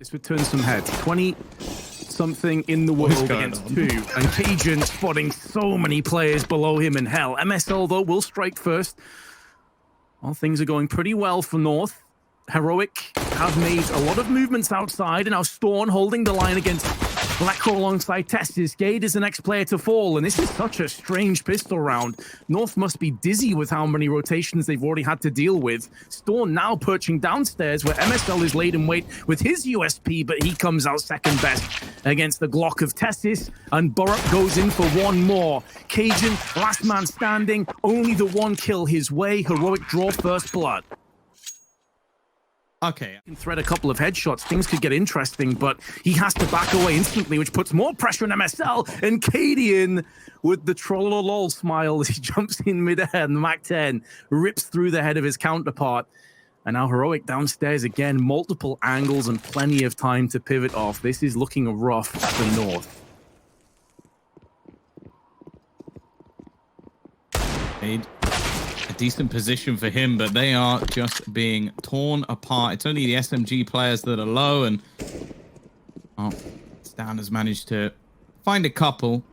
This would turn some heads. 20-something in the world against 2. And Cajun spotting so many players below him in hell. MSL, though, will strike first. Well, things are going pretty well for North. Heroic have made a lot of movements outside, and now Storm holding the line against Blackcrow alongside TeSeS. Gade is the next player to fall, and this is such a strange pistol round. North must be dizzy with how many rotations they've already had to deal with. Storm now perching downstairs where MSL is laid in wait with his USP, but he comes out second best against the Glock of TeSeS, and Borup goes in for one more. Cajun, last man standing, only the one kill his way. Heroic draw first blood. Okay. Can thread a couple of headshots, things could get interesting, but he has to back away instantly, which puts more pressure on MSL, and cadiaN with the trollolol smile as he jumps in midair, and the Mac-10 rips through the head of his counterpart. And now Heroic downstairs again, multiple angles and plenty of time to pivot off. This is looking rough for North. Made a decent position for him, but they are just being torn apart. It's only the SMG players that are low, and stavn has managed to find a couple.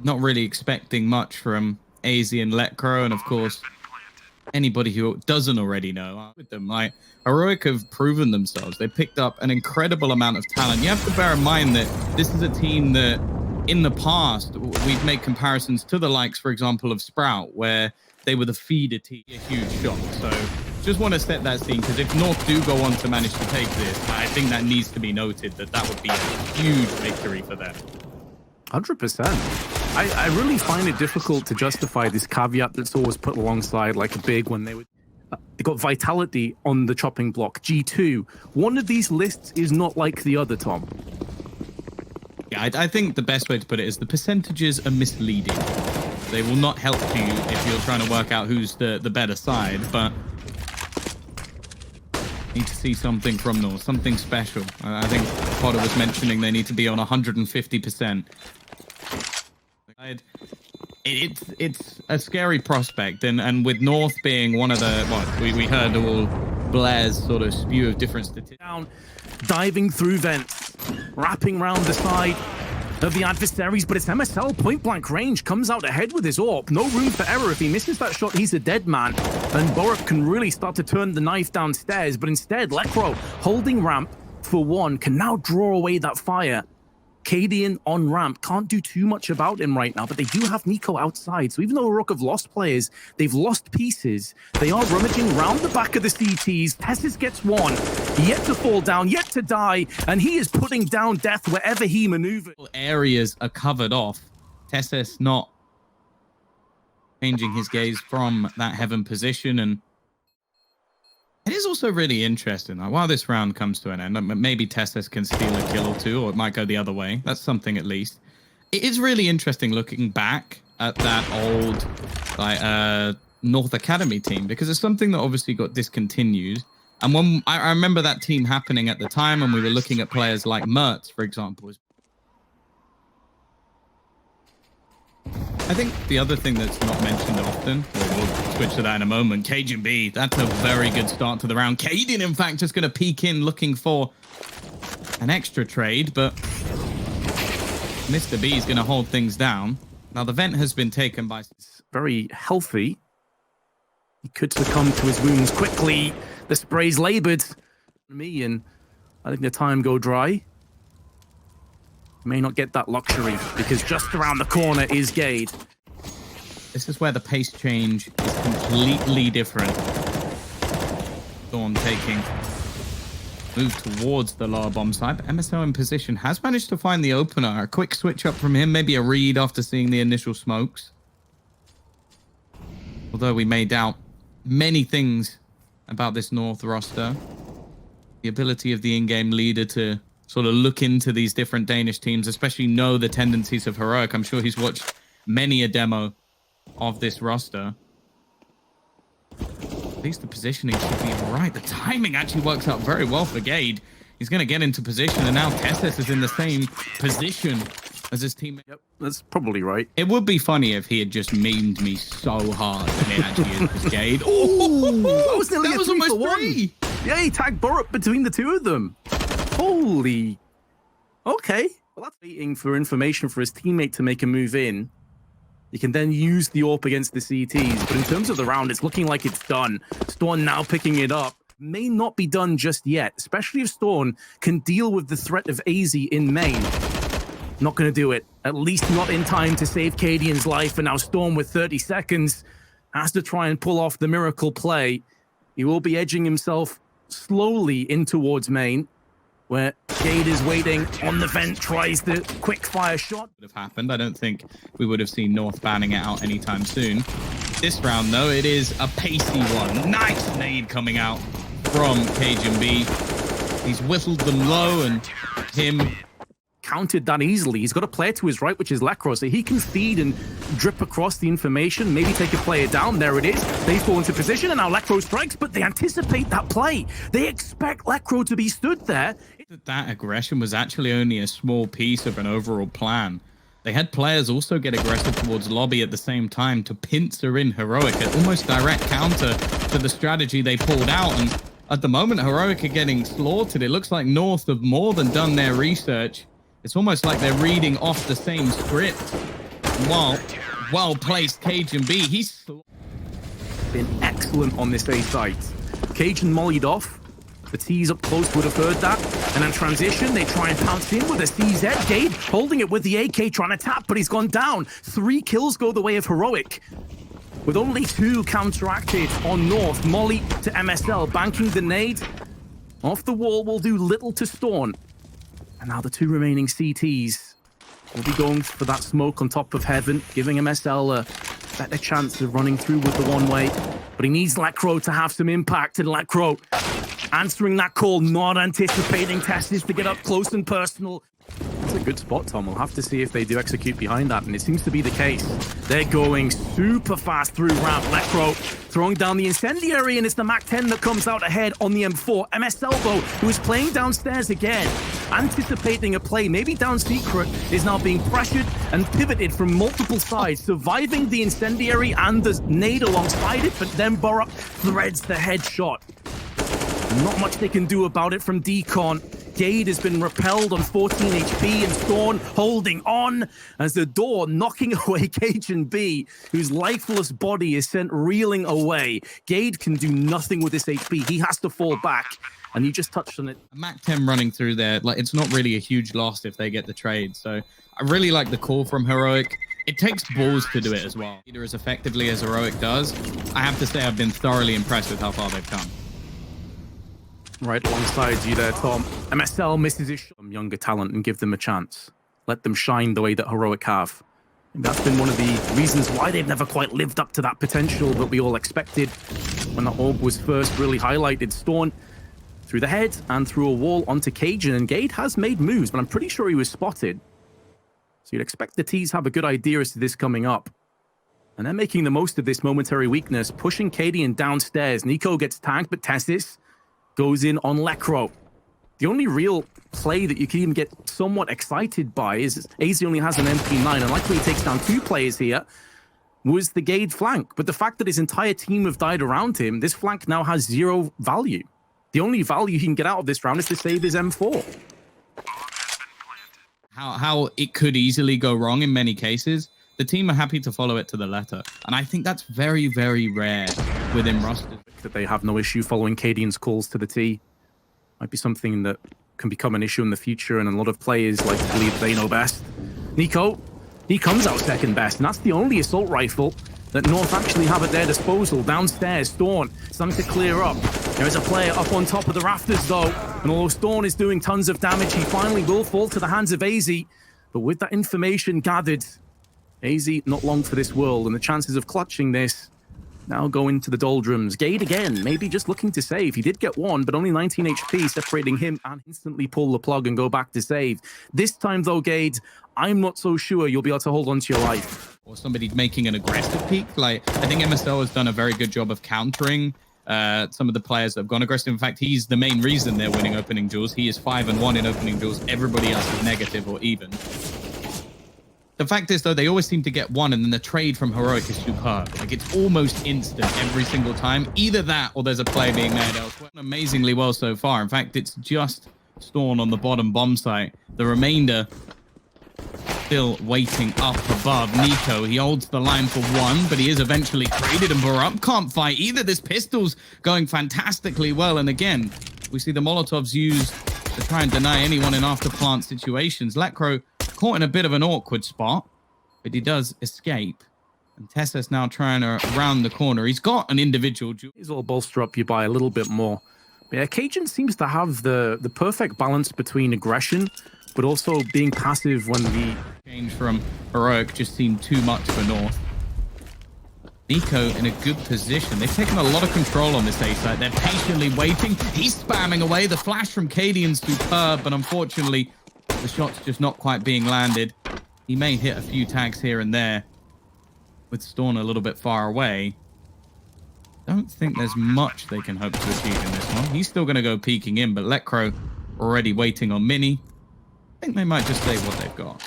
Not really expecting much from aizy and letcrow, and of course anybody who doesn't already know with them. Like, Heroic have proven themselves. They picked up an incredible amount of talent. You have to bear in mind that this is a team that in the past we've made comparisons to the likes, for example, of Sprout, where they were the feeder team. A huge shock. So just want to set that scene, because if North do go on to manage to take this, I think that needs to be noted, that that would be a huge victory for them. 100%. I really find it difficult to justify this caveat that's always put alongside like a big when they got Vitality on the chopping block, G2. One of these lists is not like the other, Tom. Yeah, I think the best way to put it is the percentages are misleading. They will not help you if you're trying to work out who's the better side, but need to see something from North, something special. I think Potter was mentioning they need to be on 150%. It's a scary prospect, and with North being one of the, we heard all Blair's sort of spew of different statistics. Down, diving through vents, wrapping round the side of the adversaries, but it's MSL point blank range, comes out ahead with his AWP. No room for error. If he misses that shot, he's a dead man. And Borup can really start to turn the knife downstairs, but instead, letcrow holding ramp for one, can now draw away that fire. cadiaN on ramp, can't do too much about him right now, but they do have niko outside. So even though Rook have lost players, they've lost pieces. They are rummaging round the back of the CTs. TeSeS gets one, yet to fall down, yet to die, and he is putting down death wherever he maneuvers. Areas are covered off. TeSeS not changing his gaze from that heaven position, and it is also really interesting. Like, while this round comes to an end, maybe TeSeS can steal a kill or two, or it might go the other way. That's something at least. It is really interesting looking back at that old North Academy team, because it's something that obviously got discontinued. And when I remember that team happening at the time, and we were looking at players like Mertz, for example. I think the other thing that's not mentioned often, we'll switch to that in a moment, CajunB, that's a very good start to the round. cadiaN, in fact, just going to peek in looking for an extra trade, but Mr. B is going to hold things down. Now, the vent has been taken by... Very healthy. He could succumb to his wounds quickly. The spray's labored. Me, and I think the time go dry. May not get that luxury, because just around the corner is Gade. This is where the pace change is completely different. Dawn taking move towards the lower bomb side, but MSL in position has managed to find the opener. A quick switch up from him, maybe a read after seeing the initial smokes. Although we may doubt many things about this North roster. The ability of the in-game leader to sort of look into these different Danish teams, especially know the tendencies of Heroic. I'm sure he's watched many a demo of this roster. At least the positioning should be all right. The timing actually works out very well for Gade. He's going to get into position, and now TeSeS is in the same position as his teammate. Yep, that's probably right. It would be funny if he had just memed me so hard and it actually is Gade. Oh, that was nearly that was almost 3. Yeah, he tagged Borup between the two of them. Holy. Okay. Well, that's waiting for information for his teammate to make a move in. You can then use the AWP against the CTs. But in terms of the round, it's looking like it's done. Storm now picking it up. May not be done just yet, especially if Storm can deal with the threat of aizy in main. Not going to do it. At least not in time to save cadiaN's life. And now Storm with 30 seconds has to try and pull off the miracle play. He will be edging himself slowly in towards main, where gade is waiting on the vent, tries the quick fire shot. Would have happened. I don't think we would have seen North banning it out anytime soon. This round, though, it is a pacey one. Nice nade coming out from CajunB. He's whistled them low, and him countered that easily. He's got a player to his right, which is Lekro, so he can feed and drip across the information, maybe take a player down. There it is. They fall into position, and now Lekro strikes, but they anticipate that play. They expect Lekro to be stood there. That aggression was actually only a small piece of an overall plan. They had players also get aggressive towards lobby at the same time to pincer in Heroic, an almost direct counter to the strategy they pulled out. And at the moment, Heroic are getting slaughtered. It looks like North have more than done their research. It's almost like they're reading off the same script. Well-placed CajunB. He's been excellent on this A site. Cajun mollied off. The T's up close would have heard that. And then transition, they try and pounce in with a CZ. Gade holding it with the AK, trying to tap, but he's gone down. 3 kills go the way of Heroic. With only 2 counteracted on North. Molly to MSL, banking the nade. Off the wall will do little to Storm. And now the 2 remaining CTs will be going for that smoke on top of heaven, giving MSL a better chance of running through with the one-way. But he needs Lekro to have some impact, and Lekro answering that call, not anticipating TeSeS to get up close and personal. That's a good spot, Tom. We'll have to see if they do execute behind that, and it seems to be the case. They're going super fast through ramp. Lekro throwing down the incendiary, and it's the MAC-10 that comes out ahead on the M4. MSL, though, who is playing downstairs again, anticipating a play, maybe down secret, is now being pressured and pivoted from multiple sides, surviving the incendiary and the nade alongside it, but then Borup threads the headshot. Not much they can do about it from Decon. Gade has been repelled on 14 HP, and Storm holding on as the door knocking away CajunB, whose lifeless body is sent reeling away. Gade can do nothing with this HP. He has to fall back, and you just touched on it. MAC-10 running through there, like, it's not really a huge loss if they get the trade. So I really like the call from Heroic. It takes balls to do it as well. Either as effectively as Heroic does. I have to say I've been thoroughly impressed with how far they've come. Right alongside you there, Tom. MSL misses his shot. Younger talent and give them a chance. Let them shine the way that Heroic have. And that's been one of the reasons why they've never quite lived up to that potential that we all expected when the orb was first really highlighted. Storm through the head and through a wall onto Cajun, and Gade has made moves, but I'm pretty sure he was spotted. So you'd expect the T's have a good idea as to this coming up. And they're making the most of this momentary weakness, pushing cadiaN downstairs. Niko gets tagged, but TeSeS goes in on Lekro. The only real play that you can even get somewhat excited by is aizy only has an MP9, and likely he takes down 2 players here, was the Gade flank. But the fact that his entire team have died around him, this flank now has 0 value. The only value he can get out of this round is to save his M4. How it could easily go wrong in many cases. The team are happy to follow it to the letter. And I think that's very, very rare within rosters. That they have no issue following cadiaN's calls to the T. Might be something that can become an issue in the future, and a lot of players like to believe they know best. Niko, he comes out second best, and that's the only assault rifle that North actually have at their disposal. Downstairs, Storm starting to clear up. There is a player up on top of the rafters, though, and although Storm is doing tons of damage, he finally will fall to the hands of aizy. But with that information gathered, aizy not long for this world, and the chances of clutching this now go into the doldrums. Gade again, maybe just looking to save. He did get 1, but only 19 HP, separating him, and instantly pull the plug and go back to save. This time, though, Gade, I'm not so sure you'll be able to hold on to your life. Or somebody making an aggressive peak. Like, I think MSL has done a very good job of countering some of the players that have gone aggressive. In fact, he's the main reason they're winning opening duels. He is 5-1 in opening duels. Everybody else is negative or even. The fact is, though, they always seem to get 1, and then the trade from Heroic is superb. Like, it's almost instant every single time. Either that, or there's a play being made elsewhere. Amazingly well so far. In fact, it's just Storm on the bottom bomb site. The remainder still waiting up above. niko, he holds the line for one, but he is eventually traded, and Barup can't fight either. This pistol's going fantastically well, and again, we see the Molotovs used to try and deny anyone in after plant situations. Lekro caught in a bit of an awkward spot, but he does escape. And TeSeS now trying to round the corner. He's got an individual. These will bolster up you by a little bit more. But yeah, cajun seems to have the perfect balance between aggression, but also being passive when the change from Heroic just seemed too much for North. niko in a good position. They've taken a lot of control on this A site. They're patiently waiting. He's spamming away. The flash from cadiaN's superb, but unfortunately, the shot's just not quite being landed. He may hit a few tags here and there with Storm a little bit far away. Don't think there's much they can hope to achieve in this one. He's still going to go peeking in, but Lekro already waiting on Mini. I think they might just say what they've got.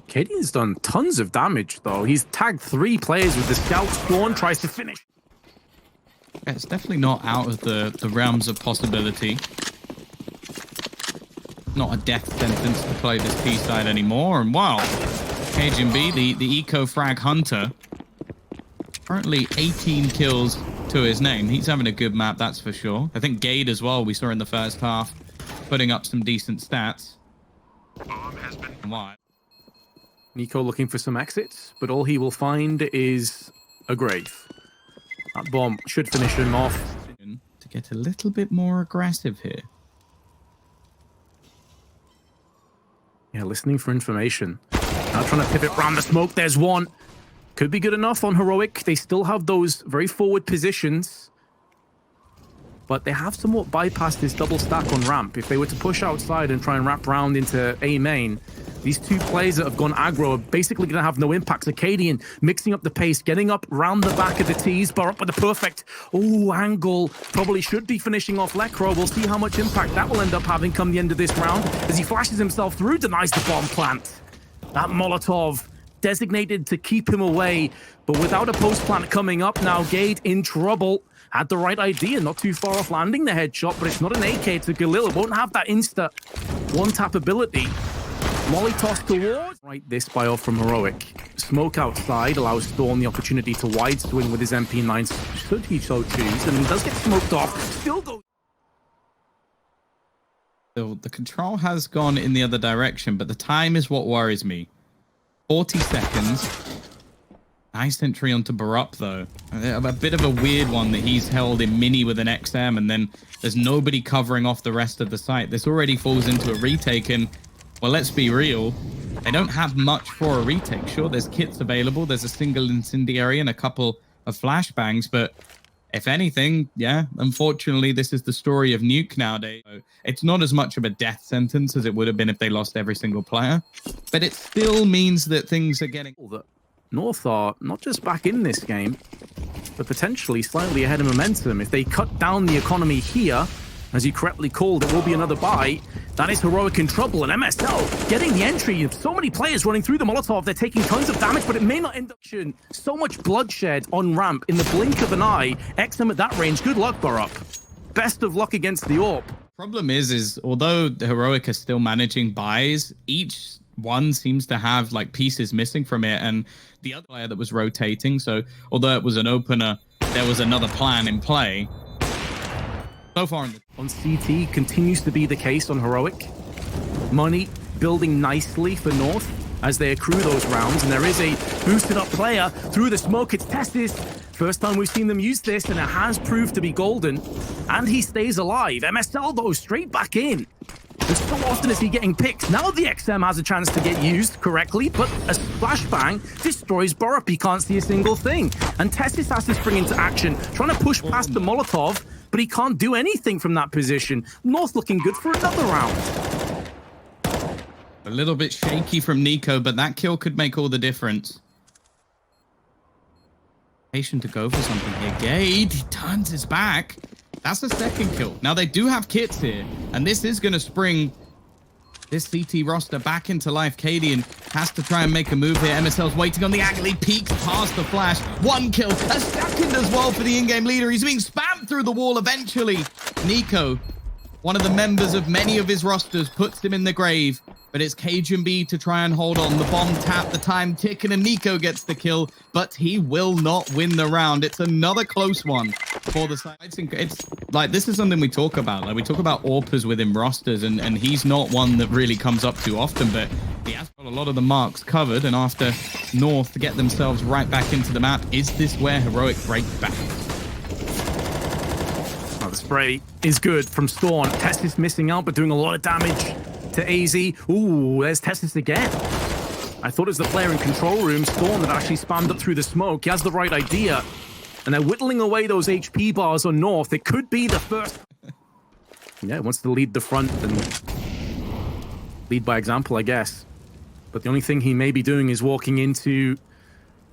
cadiaN's done tons of damage, though. He's tagged 3 players with the scout. Storm tries to finish. Yeah, it's definitely not out of the realms of possibility. Not a death sentence to play this P side anymore. And wow, CajunB, the eco frag hunter, currently 18 kills to his name. He's having a good map, that's for sure. I think gade as well, we saw in the first half, putting up some decent stats. Wow. niko looking for some exits, but all he will find is a grave. That bomb should finish him off. To get a little bit more aggressive here. Yeah, listening for information. Now trying to pivot around the smoke. There's one. Could be good enough on Heroic. They still have those very forward positions. But they have somewhat bypassed this double stack on ramp. If they were to push outside and try and wrap round into A main, these 2 players that have gone aggro are basically going to have no impact. So cadiaN mixing up the pace, getting up round the back of the T's, bar up with the perfect angle. Probably should be finishing off Lekro. We'll see how much impact that will end up having come the end of this round as he flashes himself through, denies the bomb plant. That Molotov designated to keep him away, but without a post plant coming up now, gade in trouble. Had the right idea, not too far off landing the headshot, but it's not an AK, it's a Galil. It won't have that insta one-tap ability. Molly tossed towards. Right, this buy off from Heroic. Smoke outside allows Storm the opportunity to wide swing with his MP9, should he so choose, and he does get smoked off. Still goes. So the control has gone in the other direction, but the time is what worries me. 40 seconds. Nice entry onto Barup, though. A bit of a weird one that he's held in mini with an XM, and then there's nobody covering off the rest of the site. This already falls into a retake, and, well, let's be real. They don't have much for a retake. Sure, there's kits available. There's a single incendiary and a couple of flashbangs, but if anything, yeah, unfortunately, this is the story of Nuke nowadays. So it's not as much of a death sentence as it would have been if they lost every single player, but it still means that things are getting... North are not just back in this game, but potentially slightly ahead of momentum. If they cut down the economy here, as you correctly called, it will be another buy. That is Heroic in trouble, and MSL getting the entry of so many players running through the Molotov. They're taking tons of damage, but it may not end up... So much bloodshed on ramp in the blink of an eye. XM at that range. Good luck, Barup. Best of luck against the AWP. Problem is although the Heroic are still managing buys, each one seems to have like pieces missing from it, and the other player that was rotating, so although it was an opener, there was another plan in play. So far on CT continues to be the case on Heroic. Money building nicely for North as they accrue those rounds, and there is a boosted up player through the smoke. It's TeSeS. First time we've seen them use this, and it has proved to be golden, and he stays alive. MSL though straight back in. And so often is he getting picked. Now the XM has a chance to get used correctly, but a flashbang destroys Barup. He can't see a single thing. And TeSeS has to spring into action, trying to push past the Molotov, but he can't do anything from that position. North looking good for another round. A little bit shaky from niko, but that kill could make all the difference. Patient to go for something here. gade, he turns his back. That's the second kill. Now, they do have kits here, and this is going to spring this CT roster back into life. cadiaN has to try and make a move here. MSL's waiting on the angle. He peeks past the flash. One kill, a second as well for the in-game leader. He's being spammed through the wall eventually. niko One of the members of many of his rosters puts him in the grave, but it's CajunB to try and hold on. The bomb tap, the time ticking, and niko gets the kill, but he will not win the round. It's another close one for the side. It's like, this is something we talk about. Like, we talk about AWPers within rosters, and he's not one that really comes up too often, but he has got a lot of the marks covered, and after North get themselves right back into the map, is this where Heroic break back? The spray is good from Storm. TeSeS missing out, but doing a lot of damage to aizy. Ooh, there's TeSeS again. I thought it was the player in control room, Storm, that actually spammed up through the smoke. He has the right idea. And they're whittling away those HP bars on North. It could be the first. Yeah, wants to lead the front and lead by example, I guess. But the only thing he may be doing is walking into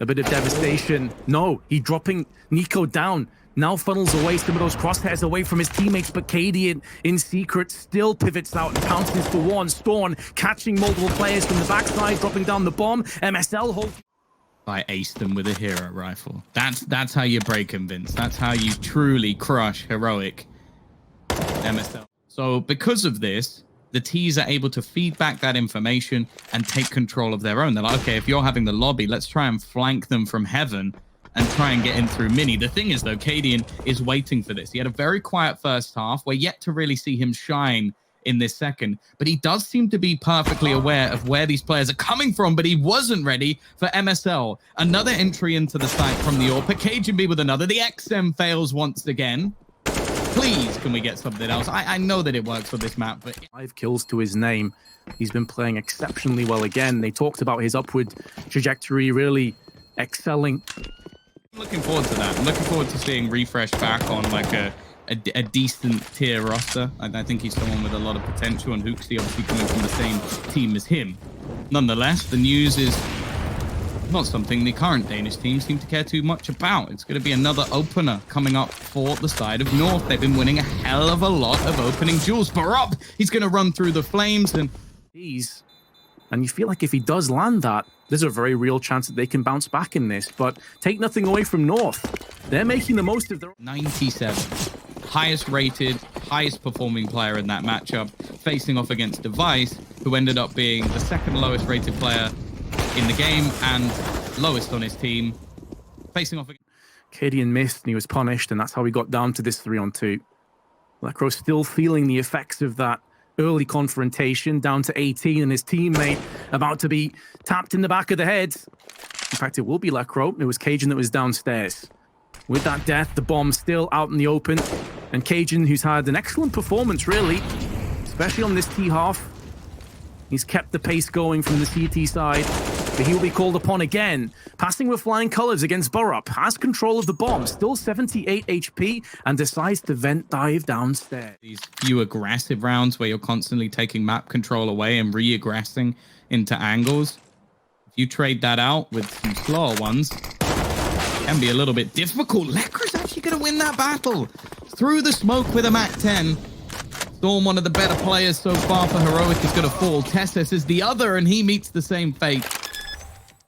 a bit of devastation. No, he's dropping niko down. Now funnels away some of those crosshairs away from his teammates, but cadiaN in secret still pivots out and pounces for one. Storm catching multiple players from the backside, dropping down the bomb. MSL holds. I aced them with a hero rifle. That's how you break him, Vince. That's how you truly crush Heroic MSL. So because of this, the T's are able to feed back that information and take control of their own. They're like, okay, if you're having the lobby, let's try and flank them from heaven and try and get in through mini. The thing is, though, cadiaN is waiting for this. He had a very quiet first half. We're yet to really see him shine in this second, but he does seem to be perfectly aware of where these players are coming from, but he wasn't ready for MSL. Another entry into the site from the AWP. CajunB with another. The XM fails once again. Please, can we get something else? I know that it works for this map, but 5 kills to his name. He's been playing exceptionally well again. They talked about his upward trajectory, really excelling. I'm looking forward to that. I'm looking forward to seeing Refresh back on like a decent tier roster. I think he's someone with a lot of potential, and Hooksy obviously coming from the same team as him. Nonetheless, the news is not something the current Danish team seem to care too much about. It's going to be another opener coming up for the side of North. They've been winning a hell of a lot of opening duels. Barup, he's going to run through the flames, and you feel like if he does land that, there's a very real chance that they can bounce back in this. But take nothing away from North. They're making the most of their 97. Highest rated, highest performing player in that matchup, facing off against Device, who ended up being the second lowest rated player in the game and lowest on his team, facing off against cadiaN missed and he was punished, and that's how we got down to this 3-on-2. Lekr0 still feeling the effects of that early confrontation, down to 18, and his teammate about to be tapped in the back of the head. In fact, it will be Lekr0. It was cajun that was downstairs. With that death, the bomb still out in the open, and cajun, who's had an excellent performance, really, especially on this T half. He's kept the pace going from the CT side, but he'll be called upon again. Passing with flying colors against Barup, has control of the bomb, still 78 HP, and decides to vent dive downstairs. These few aggressive rounds where you're constantly taking map control away and re-aggressing into angles. If you trade that out with some slower ones, it can be a little bit difficult. Lekr0's actually going to win that battle. Through the smoke with a MAC-10. Storm, one of the better players so far for Heroic, is going to fall. TeSeS is the other, and he meets the same fate.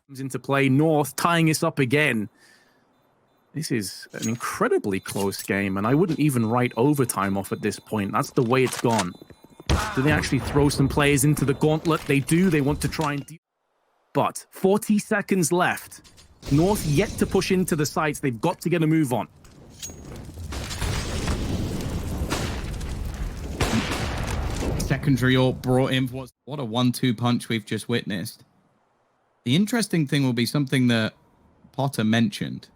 Comes into play, North tying us up again. This is an incredibly close game, and I wouldn't even write overtime off at this point. That's the way it's gone. Do they actually throw some players into the gauntlet? They do. They want to try and... But 40 seconds left. North yet to push into the sites. They've got to get a move on. Secondary AWP brought in. What a 1-2 punch we've just witnessed. The interesting thing will be something that Potter mentioned,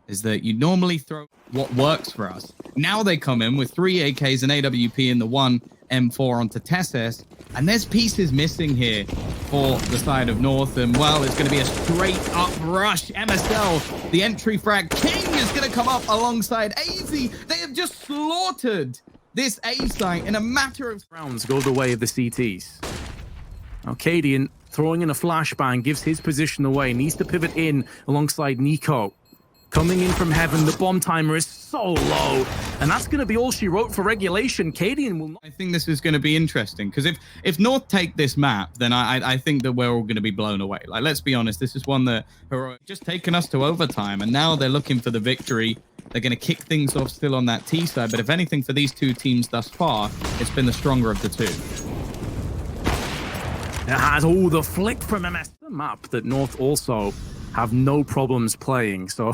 is that you normally throw what works for us. Now they come in with 3 AKs and AWP in the 1 M4 onto TeSeS, and there's pieces missing here for the side of North, and well, it's going to be a straight up rush. MSL, the entry frag. King is going to come up alongside aizy. They have just slaughtered this A site in a matter of rounds. Go the way of the CTs. Now cadiaN throwing in a flashbang gives his position away, needs to pivot in alongside niko. coming in from heaven. The bomb timer is so low, and that's going to be all she wrote for regulation. cadiaN will not... I think this is going to be interesting, because if North take this map, then I think that we're all going to be blown away. Like, let's be honest, this is one that Heroic just taken us to overtime, and now they're looking for the victory. They're going to kick things off still on that T side, but if anything, for these two teams thus far, it's been the stronger of the two. It has all the flick from MS. The map that North also have no problems playing, so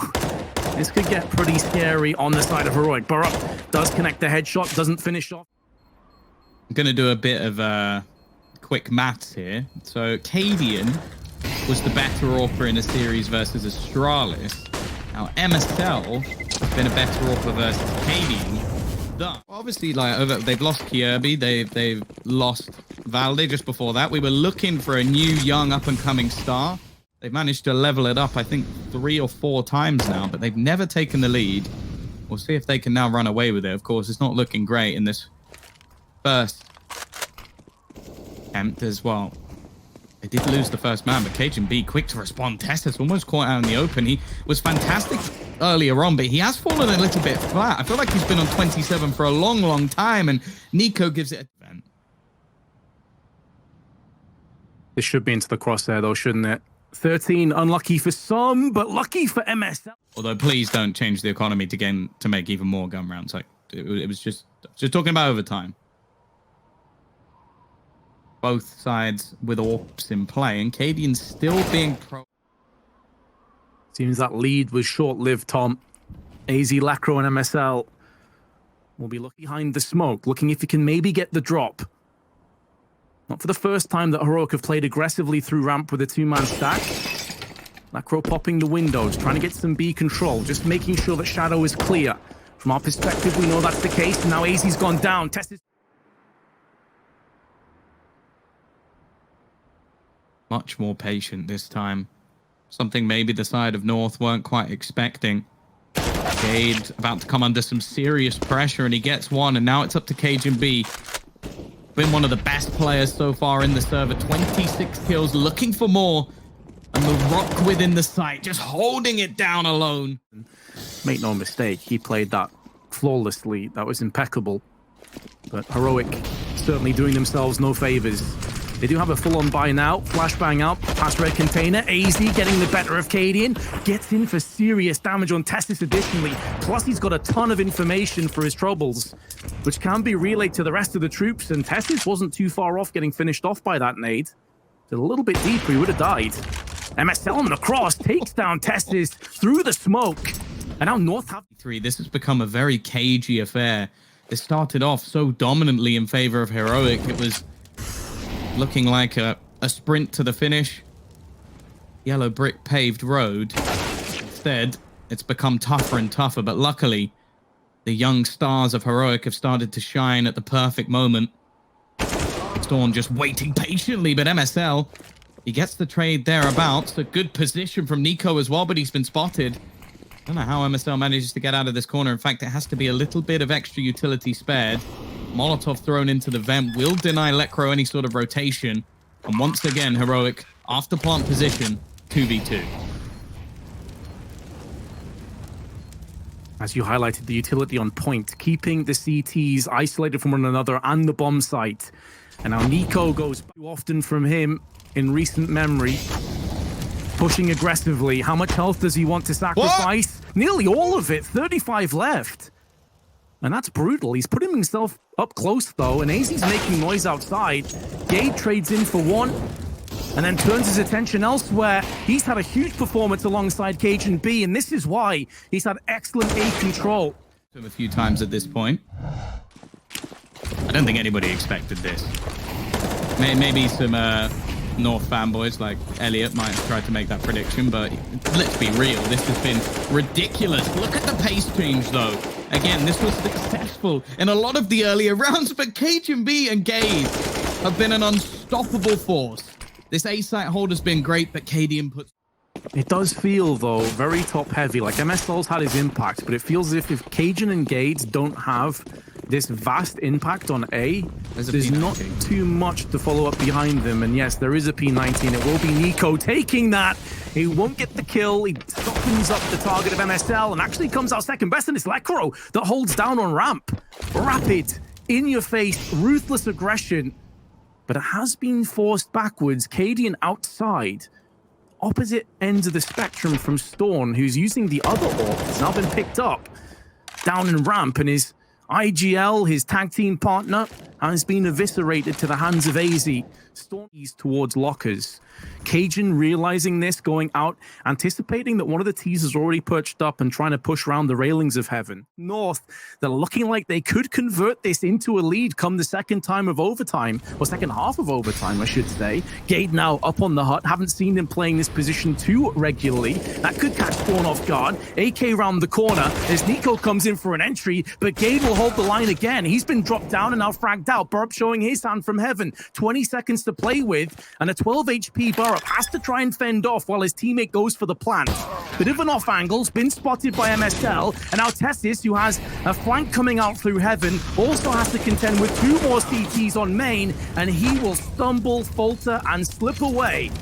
this could get pretty scary on the side of Heroic. Burrup does connect the headshot, doesn't finish off. I'm going to do a bit of quick maths here. So cadiaN was the better AWPer in a series versus Astralis. Now MSL has been a better AWPer versus cadiaN. Obviously, like, they've lost Kirby, they've lost Valde just before that. We were looking for a new young up-and-coming star. They've managed to level it up, I think, 3 or 4 times now, but they've never taken the lead. We'll see if they can now run away with it. Of course, it's not looking great in this first attempt as well. They did lose the first man, but CajunB quick to respond. TeSeS almost caught out in the open. He was fantastic earlier on, but he has fallen a little bit flat. I feel like he's been on 27 for a long, long time, and niko gives it a vent. This should be into the crosshair, though, shouldn't it? 13, unlucky for some, but lucky for MSL. Although, please don't change the economy to make even more gun rounds. Like, it was just talking about overtime. Both sides with AWPs in play, and cadiaN's still being pro. Seems that lead was short-lived, Tom. aizy, Lacro, and MSL will be looking behind the smoke, looking if he can maybe get the drop. Not for the first time that Heroic have played aggressively through ramp with a 2-man stack. Lacro popping the windows, trying to get some B control, just making sure that Shadow is clear. From our perspective, we know that's the case. Now aizy's gone down. TeSeS much more patient this time. Something maybe the side of North weren't quite expecting. Gade about to come under some serious pressure, and he gets one, and now it's up to CajunB. Been one of the best players so far in the server. 26 kills, looking for more. And the rock within the site, just holding it down alone. Make no mistake, he played that flawlessly. That was impeccable. But Heroic certainly doing themselves no favors. They do have a full-on buy now. Flashbang out, past red container. aizy getting the better of cadiaN. Gets in for serious damage on TeSeS additionally. Plus, he's got a ton of information for his troubles, which can be relayed to the rest of the troops. And TeSeS wasn't too far off getting finished off by that nade. A little bit deeper, he would have died. MSL on the cross takes down TeSeS through the smoke. And now North have... This has become a very cagey affair. It started off so dominantly in favor of Heroic. It was looking like a sprint to the finish. Yellow brick paved road. Instead, it's become tougher and tougher, but luckily, the young stars of Heroic have started to shine at the perfect moment. Storm just waiting patiently, but MSL, he gets the trade thereabouts. A good position from niko as well, but he's been spotted. I don't know how MSL manages to get out of this corner. In fact, it has to be a little bit of extra utility spared. Molotov thrown into the vent will deny Lecro any sort of rotation. And once again, Heroic, after plant position, 2v2. As you highlighted, the utility on point, keeping the CTs isolated from one another and the bomb site. And now niko goes too often from him in recent memory. Pushing aggressively. How much health does he want to sacrifice? What? Nearly all of it. 35 left. And that's brutal. He's putting himself up close, though, and aizy's making noise outside. Gade trades in for one, and then turns his attention elsewhere. He's had a huge performance alongside CajunB, and this is why he's had excellent A control. A few times at this point. I don't think anybody expected this. Maybe some North fanboys like Elliot might have tried to make that prediction, but let's be real, this has been ridiculous. Look at the pace change, though. Again, this was successful in a lot of the earlier rounds, but CajunB and Gade have been an unstoppable force. This A site hold has been great, but cadiaN puts... It does feel, though, very top-heavy. Like, MSL's had his impact, but it feels as if Cajun and Gades don't have this vast impact on A, there's not too much to follow up behind them. And yes, there is a P19. It will be niko taking that. He won't get the kill. He softens up the target of MSL and actually comes out second best. And it's Lekro that holds down on ramp. Rapid, in-your-face, ruthless aggression. But it has been forced backwards. cadiaN outside. Opposite ends of the spectrum from Storm, who's using the other AWP. It's now been picked up down in ramp, and his IGL, his tag team partner, has been eviscerated to the hands of aizy. Storm towards lockers. Cajun realizing this, going out, anticipating that one of the T's is already perched up and trying to push around the railings of heaven. North, they're looking like they could convert this into a lead come the second time of overtime, or second half of overtime, I should say. Gade now up on the hut. Haven't seen him playing this position too regularly. That could catch Spawn off guard. AK round the corner as niko comes in for an entry, but Gade will hold the line again. He's been dropped down and now fragged out. Burp showing his hand from heaven. 20 seconds to play with, and a 12 HP Burp has to try and fend off while his teammate goes for the plant. Bit of an off angle's been spotted by MSL, and now TeSeS, who has a flank coming out through heaven, also has to contend with 2 more CTs on main, and he will stumble, falter, and slip away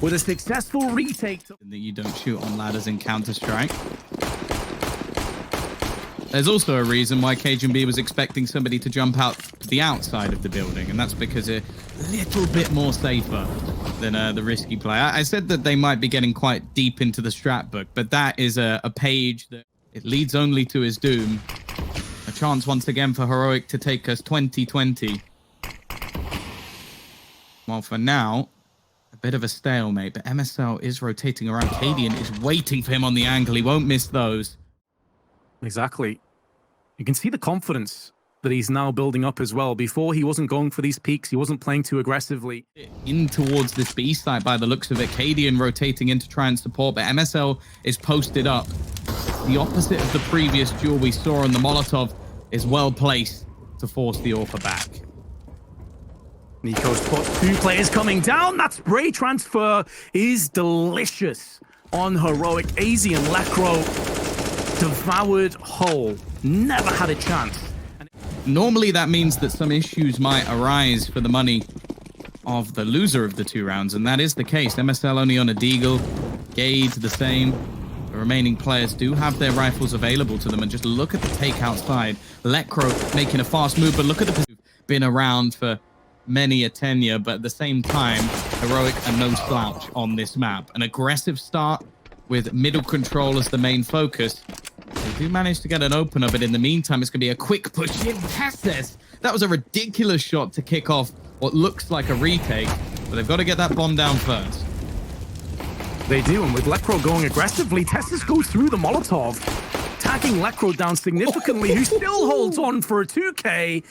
with a successful retake. That you don't shoot on ladders in Counter-Strike. There's also a reason why CajunB was expecting somebody to jump out to the outside of the building, and that's because they're a little bit more safer than the risky play. I said that they might be getting quite deep into the strat book, but that is a page that it leads only to his doom. A chance once again for Heroic to take us 2020. Well, for now, a bit of a stalemate, but MSL is rotating around. cadiaN is waiting for him on the angle. He won't miss those. Exactly. You can see the confidence that he's now building up as well. Before, he wasn't going for these peaks. He wasn't playing too aggressively. In towards this B site by the looks of it. cadiaN rotating in to try and support, but MSL is posted up. The opposite of the previous duel we saw on the Molotov is well placed to force the AWP back. niko spots 2 players coming down. That spray transfer is delicious on Heroic. aizy and Lekro devoured whole. Never had a chance. Normally that means that some issues might arise for the money of the loser of the 2 rounds, and that is the case. MSL only on a deagle, Gade the same. The remaining players do have their rifles available to them, and just look at the take outside. Lekro making a fast move, but look at the been around for many a tenure, but at the same time, Heroic are no slouch on this map. An aggressive start with middle control as the main focus. They do manage to get an opener, but in the meantime, it's going to be a quick push in. TeSeS, that was a ridiculous shot to kick off what looks like a retake, but they've got to get that bomb down first. They do, and with Lekro going aggressively, TeSeS goes through the Molotov, tagging Lekro down significantly, who still holds on for a 2K.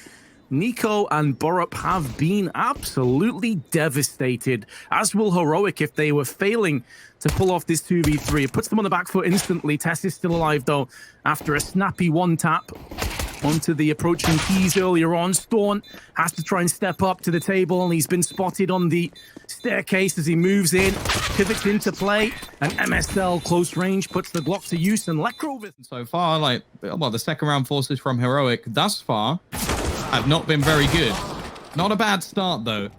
niko and Burp have been absolutely devastated, as will Heroic if they were failing to pull off this 2v3. It puts them on the back foot instantly. TeSeS still alive, though, after a snappy one-tap onto the approaching keys earlier on. Storm has to try and step up to the table, and he's been spotted on the staircase as he moves in, pivots into play, and MSL close range puts the Glock to use, and Lekro... So far, the second round forces from Heroic thus far have not been very good. Not a bad start, though.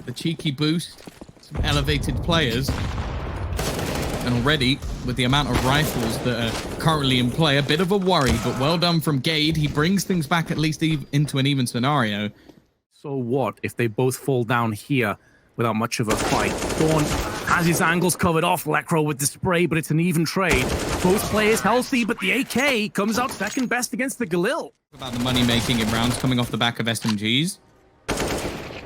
The cheeky boost, some elevated players, and already, with the amount of rifles that are currently in play, a bit of a worry, but well done from Gade. He brings things back at least into an even scenario. So what if they both fall down here without much of a fight? Dawn has his angles covered off. Lekro with the spray, but it's an even trade. Both players healthy, but the AK comes out second best against the Galil. About the money making in rounds coming off the back of SMGs.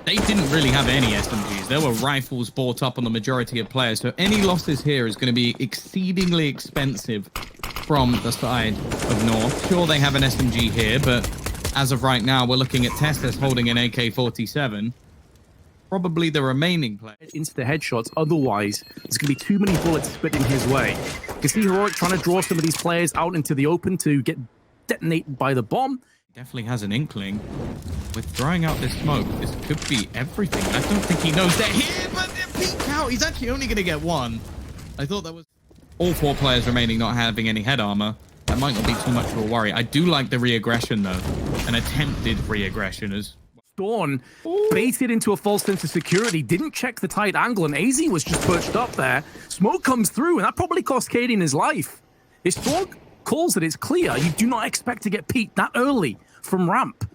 They didn't really have any SMGs. There were rifles bought up on the majority of players, so any losses here is going to be exceedingly expensive from the side of North. Sure, they have an SMG here, but as of right now, we're looking at TeSeS holding an AK-47. Probably the remaining player. Into the headshots, otherwise there's going to be too many bullets spitting his way. You can see Heroic trying to draw some of these players out into the open to get detonated by the bomb. Definitely has an inkling. With throwing out this smoke, this could be everything. I don't think he knows they're here, but they peek out. He's actually only going to get one. I thought that was all 4 players remaining not having any head armor. That might not be too much of a worry. I do like the re-aggression, though. An attempted re-aggression as... stavn baited into a false sense of security, didn't check the tight angle, and aizy was just perched up there. Smoke comes through, and that probably cost cadiaN his life. If stavn calls that it's clear, you do not expect to get peeked that early from ramp.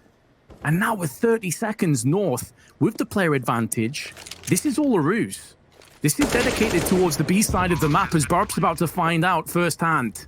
And now with 30 seconds north, with the player advantage, this is all a ruse. This is dedicated towards the B side of the map, as Barb's about to find out firsthand.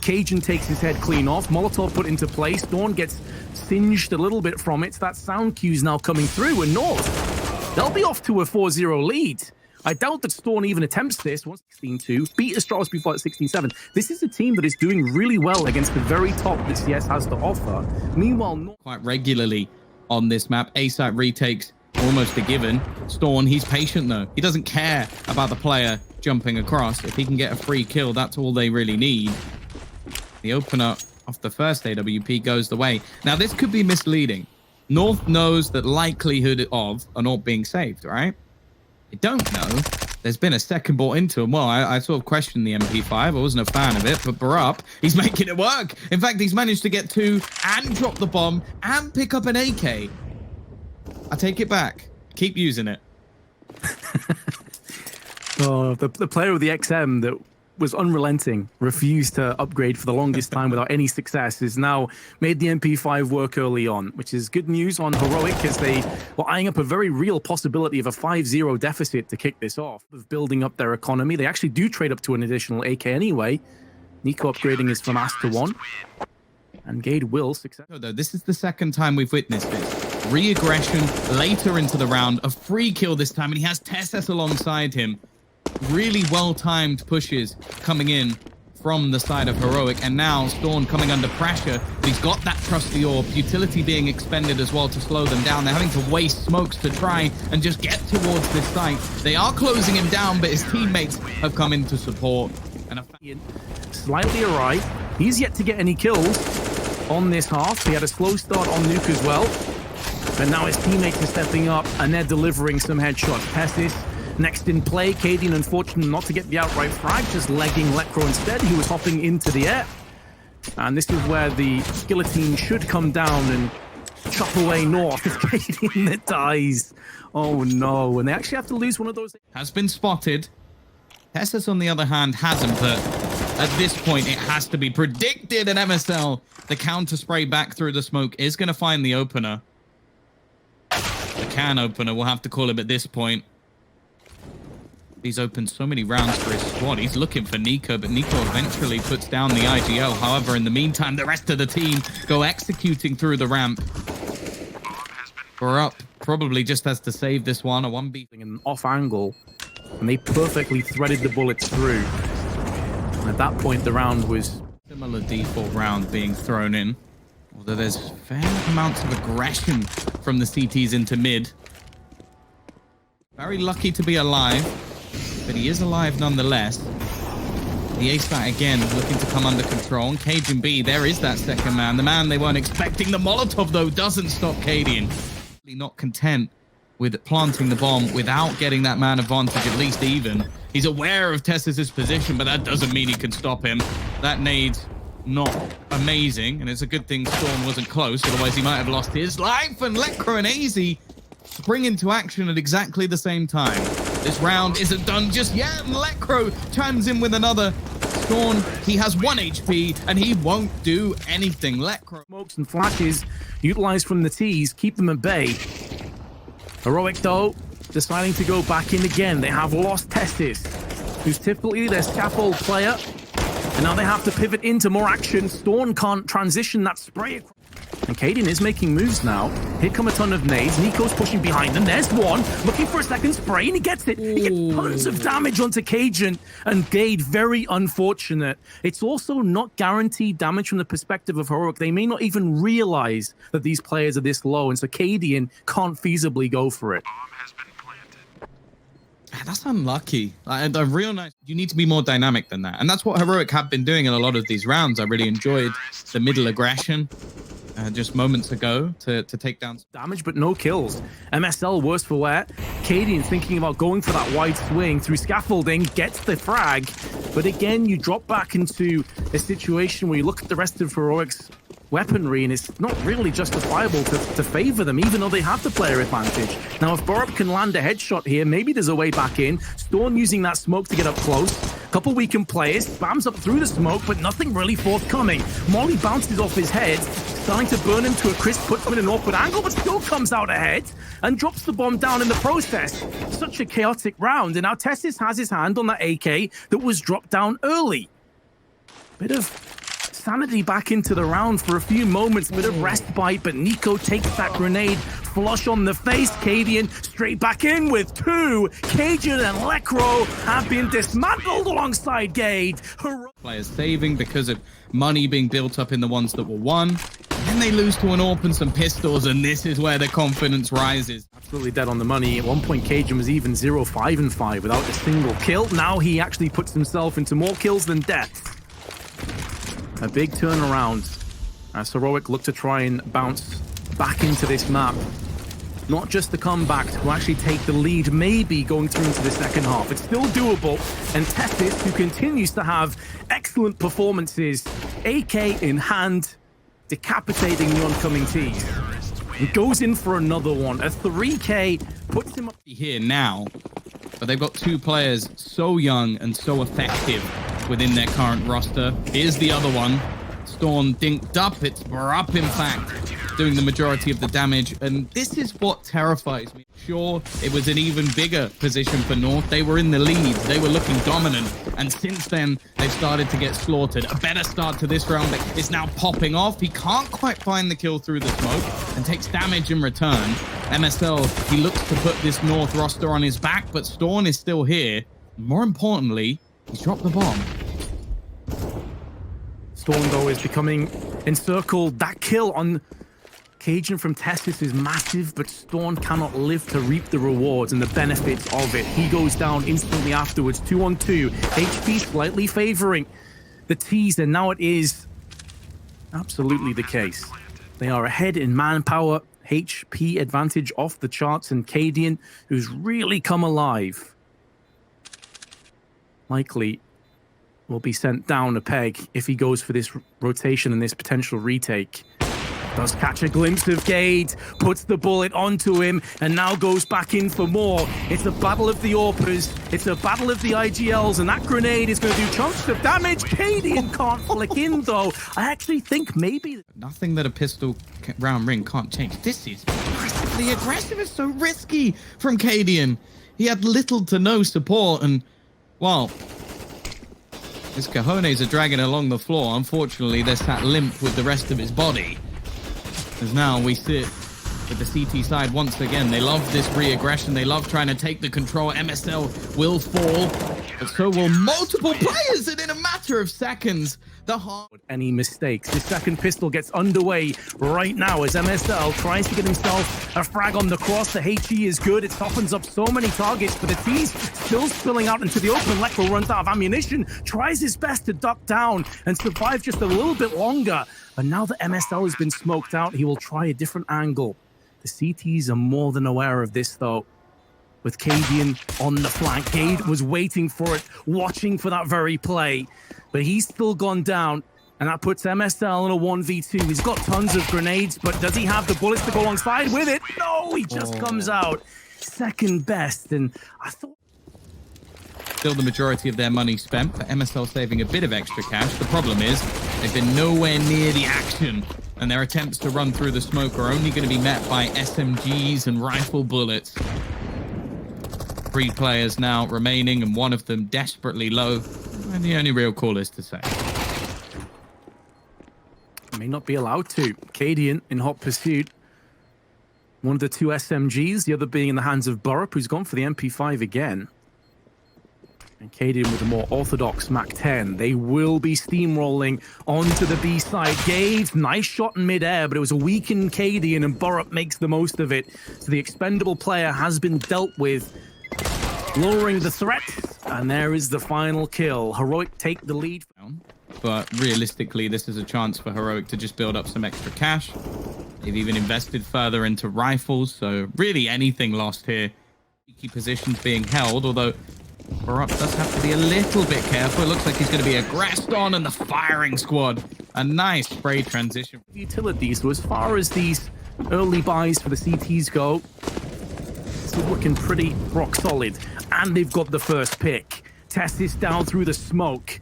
cajun takes his head clean off, Molotov put into place, stavn gets singed a little bit from it. That sound cue's now coming through, and north, they'll be off to a 4-0 lead. I doubt that stavn even attempts this. 16-2, beat Astralis before at 16-7. This is a team that is doing really well against the very top that CS has to offer. Meanwhile, not quite regularly on this map. A-site retakes almost a given. stavn, he's patient though. He doesn't care about the player jumping across. If he can get a free kill, that's all they really need. The opener off the first AWP goes the way. Now, this could be misleading. North knows that likelihood of an AWP being saved, right? I don't know. There's been a second bought into him. Well, I sort of questioned the MP5. I wasn't a fan of it, but Barup, he's making it work. In fact, he's managed to get 2 and drop the bomb and pick up an AK. I take it back. Keep using it. Oh, the player with the XM that was unrelenting, refused to upgrade for the longest time without any success, has now made the MP5 work early on, which is good news on Heroic, as they were eyeing up a very real possibility of a 5-0 deficit to kick this off, of building up their economy. They actually do trade up to an additional AK anyway. Niko upgrading his from As to 1. And gade will success. This is the second time we've witnessed this. Re-aggression later into the round, a free kill this time, and he has TeSeS alongside him. Really well-timed pushes coming in from the side of Heroic, and now stavn coming under pressure. He's got that trusty orb, utility being expended as well to slow them down. They're having to waste smokes to try and just get towards this site. They are closing him down, but his teammates have come in to support. And slightly awry. He's yet to get any kills on this half. He had a slow start on Nuke as well, but now his teammates are stepping up and they're delivering some headshots. TeSeS next in play. cadiaN unfortunate not to get the outright frag, just legging Lekr0 instead, who was hopping into the air. And this is where the guillotine should come down and chop away north. It's cadiaN that dies. Oh no, and they actually have to lose one of those. Has been spotted. TeSeS, on the other hand, hasn't, but at this point, it has to be predicted. And MSL, the counter spray back through the smoke, is going to find the opener. The can opener, we'll have to call him at this point. He's opened so many rounds for his squad. He's looking for niko, but niko eventually puts down the IGL. However, in the meantime, the rest of the team go executing through the ramp. Barup probably just has to save this one. A 1B. An off angle, and they perfectly threaded the bullets through. And at that point, the round was similar default round being thrown in. Although there's fair amounts of aggression from the CTs into mid. Very lucky to be alive, but he is alive nonetheless. The A-site again looking to come under control. And CajunB, there is that second man. The man they weren't expecting. The Molotov, though, doesn't stop cadiaN. Not content with planting the bomb without getting that man advantage, at least even. He's aware of TeSeS' position, but that doesn't mean he can stop him. That nade's not amazing, and it's a good thing stavn wasn't close, otherwise he might have lost his life. And Lekr0 and aizy spring into action at exactly the same time. This round isn't done just yet, and Lekr0 chimes in with another. stavn, he has 1 HP, and he won't do anything. Lekr0. Smokes and flashes utilized from the T's, keep them at bay. Heroic, though, deciding to go back in again. They have lost TeSeS, who's typically their scaffold player, and now they have to pivot into more action. stavn can't transition that spray. And cadiaN is making moves now. Here come a ton of nades. niko's pushing behind them. There's one, looking for a second spray, and he gets it. He gets tons of damage onto cajun, and gade, very unfortunate. It's also not guaranteed damage from the perspective of Heroic. They may not even realize that these players are this low, and so cadiaN can't feasibly go for it. That's unlucky. A real nice. You need to be more dynamic than that. And that's what Heroic have been doing in a lot of these rounds. I really enjoyed the middle aggression. just moments ago to take down damage, but no kills. MSL worse for wear. cadiaN thinking about going for that wide swing through scaffolding, gets the frag, but again, you drop back into a situation where you look at the rest of Heroic's weaponry, and it's not really justifiable to favor them, even though they have the player advantage. Now, if borup can land a headshot here, maybe there's a way back in. Stavn using that smoke to get up close. Couple weakened players, spams up through the smoke, but nothing really forthcoming. Molly bounces off his head, starting to burn him to a crisp, puts him in an awkward angle, but still comes out ahead and drops the bomb down in the process. Such a chaotic round, and now TeSeS has his hand on that AK that was dropped down early. Bit of sanity back into the round for a few moments, bit of respite, but niko takes that grenade flush on the face. cadiaN straight back in with two. cajun and Lekro have been dismantled alongside gade. Players saving because of money being built up in the ones that were won. Then they lose to an AWP and some pistols, and this is where the confidence rises. Absolutely dead on the money. At one point, cajun was even 0-5-5 without a single kill. Now he actually puts himself into more kills than deaths. A big turnaround as Heroic look to try and bounce back into this map. Not just the comeback, to actually take the lead, maybe going through into the second half. It's still doable, and TeSeS, who continues to have excellent performances, AK in hand, decapitating the oncoming Tees. He goes in for another one. A 3K puts him up here now, but they've got two players so young and so effective within their current roster. Here's the other one. Stavn dinked up. It's borup, in fact, doing the majority of the damage. And this is what terrifies me. Sure, it was an even bigger position for North. They were in the lead. They were looking dominant. And since then, they've started to get slaughtered. A better start to this round is now popping off. He can't quite find the kill through the smoke and takes damage in return. MSL, he looks to put this North roster on his back, but Stavn is still here. More importantly, he's dropped the bomb. Stavn, though, is becoming encircled. That kill on cajun from TeSeS is massive, but Stavn cannot live to reap the rewards and the benefits of it. He goes down instantly afterwards, 2-on-2. HP slightly favoring the Tees, and now it is absolutely the case. They are ahead in manpower, HP advantage off the charts, and cadiaN, who's really come alive, likely will be sent down a peg if he goes for this rotation and this potential retake. Does catch a glimpse of gade, puts the bullet onto him, and now goes back in for more. It's a battle of the AWPers, it's a battle of the IGLs, and that grenade is going to do chunks of damage. cadiaN can't flick in, though. I actually think maybe... Nothing that a pistol round ring can't change. This is aggressively aggressive. It's so risky from cadiaN. He had little to no support, and, well... his cojones are dragging along the floor. Unfortunately, they're sat limp with the rest of his body. As now we sit with the CT side once again. They love this re-aggression. They love trying to take the control. MSL will fall, but so will multiple players, and in a matter of seconds, the heart... Any mistakes. This second pistol gets underway right now as MSL tries to get himself a frag on the cross. The HE is good. It softens up so many targets, but the Tees still spilling out into the open. Lekro runs out of ammunition, tries his best to duck down and survive just a little bit longer. But now that MSL has been smoked out, he will try a different angle. The CTs are more than aware of this, though. With cadiaN on the flank. gade was waiting for it, watching for that very play. But he's still gone down, and that puts MSL in a 1v2. He's got tons of grenades, but does he have the bullets to go alongside with it? No, he just comes out second best, and I thought... Still the majority of their money spent, but MSL saving a bit of extra cash. The problem is they've been nowhere near the action, and their attempts to run through the smoke are only going to be met by SMGs and rifle bullets. 3 players now remaining, and one of them desperately low. And the only real call is to say. May not be allowed to. cadiaN in hot pursuit. One of the 2 SMGs, the other being in the hands of borup, who's gone for the MP5 again. And cadiaN with a more orthodox MAC-10. They will be steamrolling onto the B side. gade, nice shot in midair, but it was a weakened cadiaN, and borup makes the most of it. So the expendable player has been dealt with, lowering the threat, and there is the final kill. Heroic take the lead. but realistically, this is a chance for Heroic to just build up some extra cash. They've even invested further into rifles, so really anything lost here. Key positions being held, although Baruch does have to be a little bit careful. It looks like he's going to be aggressed on, and the firing squad. A nice spray transition. Utilities, so as far as these early buys for the CTs go, it's looking pretty rock solid. And they've got the first pick. TeSeS down through the smoke.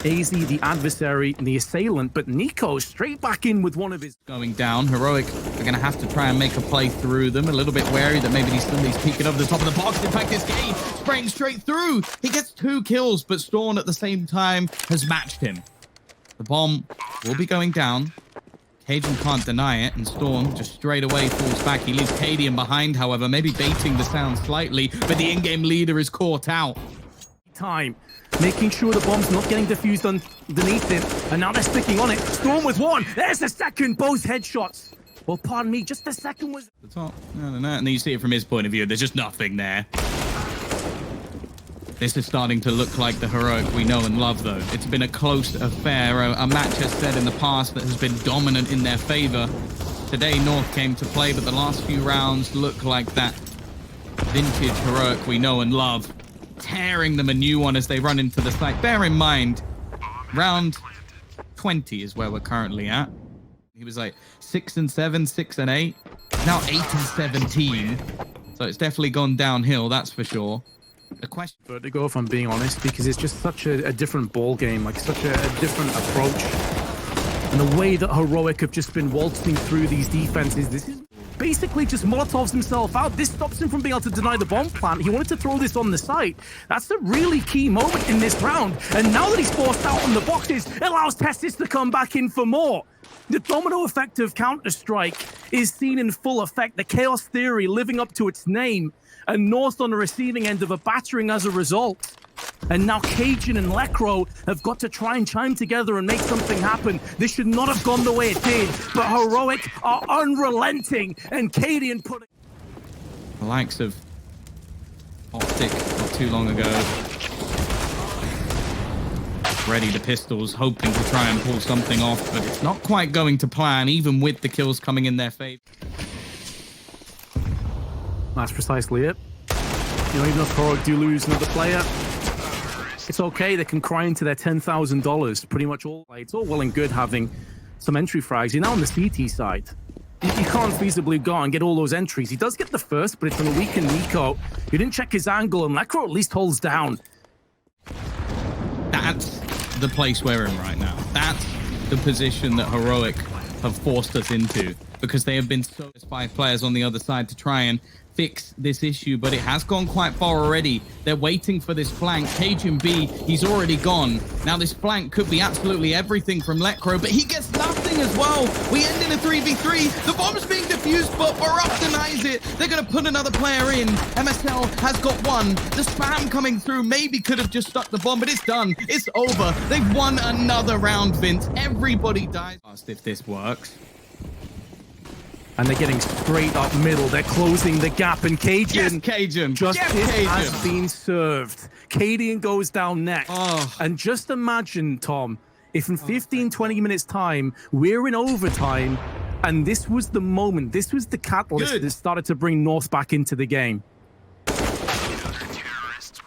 aizy, the adversary, and the assailant, but niko straight back in with one of his... Going down, Heroic are going to have to try and make a play through them. A little bit wary that maybe somebody's peeking over the top of the box. In fact, this gade spraying straight through. He gets 2 kills, but Storm at the same time has matched him. The bomb will be going down. cajun can't deny it, and Storm just straight away falls back. He leaves cadiaN behind, however, maybe baiting the sound slightly, but the in-game leader is caught out. Time. Making sure the bomb's not getting diffused underneath him. And now they're sticking on it. Storm with 1. There's the second. Both headshots. Well, pardon me. Just the second was... The top. No. And then you see it from his point of view. There's just nothing there. This is starting to look like the Heroic we know and love, though. It's been a close affair. A match, as said in the past, that has been dominant in their favor. Today, North came to play, but the last few rounds look like that vintage Heroic we know and love. Tearing them a new one as they run into the site. Bear in mind, round 20 is where we're currently at. He was like 6-7, 6-8. Now 8-17. So it's definitely gone downhill, that's for sure. The question... Vertigo, if I'm being honest, because it's just such a different ball game, like such a different approach. And the way that Heroic have just been waltzing through these defenses, this is basically just Molotovs himself out. This stops him from being able to deny the bomb plant. He wanted to throw this on the site. That's a really key moment in this round. And now that he's forced out on the boxes, it allows TeSeS to come back in for more. The domino effect of Counter-Strike is seen in full effect. The Chaos Theory living up to its name. And North on the receiving end of a battering as a result. And now cajun and Lekro have got to try and chime together and make something happen. This should not have gone the way it did, but Heroic are unrelenting, and cadiaN put it... The likes of Optic not too long ago. Ready the pistols, hoping to try and pull something off, but it's not quite going to plan, even with the kills coming in their favor. That's precisely it. You know, even if Heroic do lose another player, it's okay. They can cry into their $10,000. Pretty much all. It's all well and good having some entry frags. You're now on the CT side. You can't feasibly go and get all those entries. He does get the first, but it's on a weakened niko. He didn't check his angle, and Lekro at least holds down. That's the place we're in right now. That's the position that Heroic have forced us into, because they have been so... 5 players on the other side to try and fix this issue, but it has gone quite far already. They're waiting for this flank. CajunB, he's already gone. Now this flank could be absolutely everything from Lekro, but he gets nothing as well. We end in a 3v3. The bomb's being defused, but Baruch denies it. They're going to put another player in. MSL has got 1. The spam coming through maybe could have just stuck the bomb, but it's done. It's over. They've won another round, Vince. Everybody dies. If this works. And they're getting straight up middle. They're closing the gap, and cajun... Yes, cajun. Justice has been served. cadiaN goes down next. Oh. And just imagine, Tom, if in 15, 20 minutes time, we're in overtime, and this was the moment, this was the catalyst that started to bring North back into the game.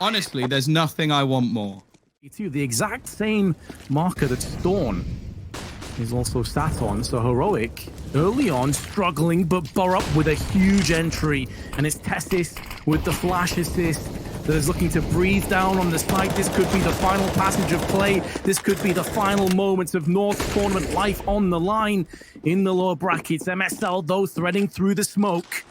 Honestly, there's nothing I want more. The exact same marker that Storm is also sat on, so Heroic early on struggling, but Baruch with a huge entry, and it's TeSeS with the flash assist that is looking to breathe down on the site. This could be the final passage of play. This could be the final moments of North tournament life on the line in the lower brackets. MSL though threading through the smoke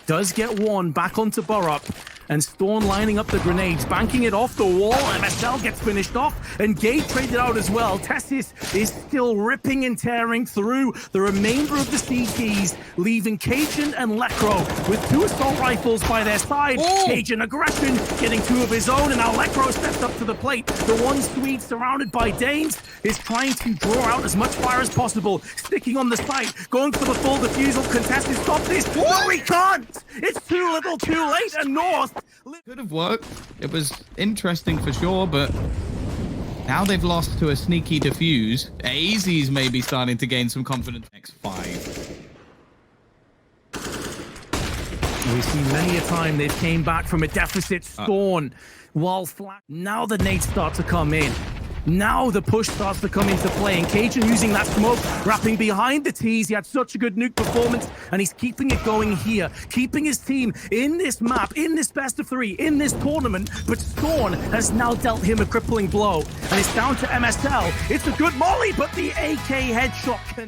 does get 1 back onto Baruch. And Storm lining up the grenades, banking it off the wall. MSL gets finished off, and gade traded out as well. TeSeS is still ripping and tearing through the remainder of the CTs, leaving cajun and Lekro with 2 assault rifles by their side. Oh. cajun aggression, getting 2 of his own, and now Lekro steps up to the plate. The one Swede surrounded by Dames is trying to draw out as much fire as possible, sticking on the site, going for the full defusal. Contested, stop this. What? No, he can't. It's too little, too late, and North Could have worked. It was interesting for sure, but Now they've lost to a sneaky defuse. aizy's maybe starting to gain some confidence. Next 5. We've seen many a time they've came back from a deficit, Storm, while flat. Now the nades start to come in. Now the push starts to come into play, and cajun using that smoke, wrapping behind the tees. He had such a good nuke performance, and he's keeping it going here, keeping his team in this map, in this best of 3, in this tournament. But Storm has now dealt him a crippling blow, and it's down to MSL. It's a good molly, but the AK headshot can...